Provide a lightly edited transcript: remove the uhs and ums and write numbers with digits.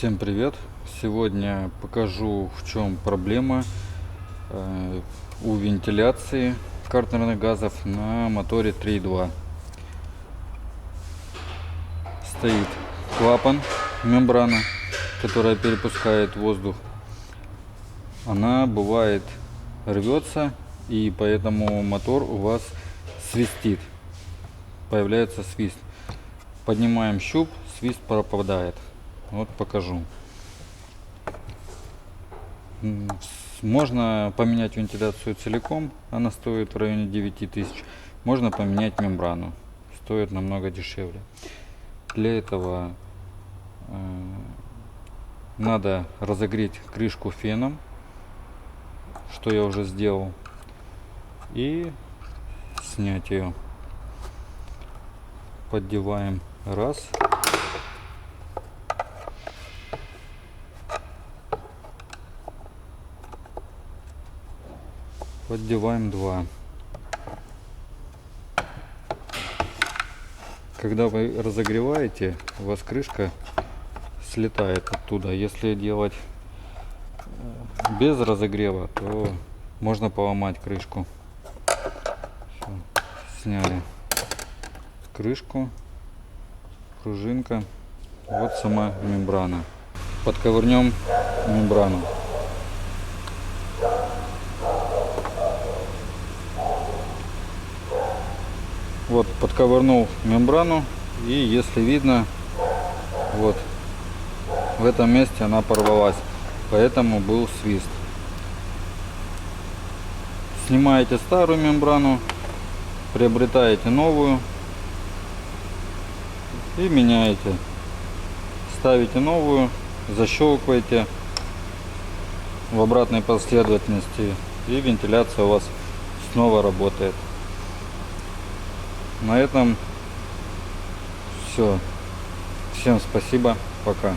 Всем привет! Сегодня покажу, в чем проблема у вентиляции картерных газов на моторе 3.2. Стоит клапан, мембрана, которая перепускает воздух. Она бывает рвется, и поэтому мотор у вас свистит, появляется свист. Поднимаем щуп, свист пропадает. Вот покажу. Можно поменять вентиляцию целиком, она стоит в районе 9000. Можно поменять мембрану, стоит намного дешевле. Для этого надо разогреть крышку феном, что я уже сделал, и снять ее. Поддеваем раз. Поддеваем 2. Когда вы разогреваете, у вас крышка слетает оттуда. Если делать без разогрева, то можно поломать крышку. Все, сняли крышку, пружинка. Вот сама мембрана. Подковырнем мембрану. Вот, подковырнул мембрану, и если видно, вот в этом месте она порвалась, поэтому был свист. Снимаете старую мембрану, приобретаете новую и меняете. Ставите новую, защелкиваете в обратной последовательности, и вентиляция у вас снова работает. На этом все. Всем спасибо. Пока.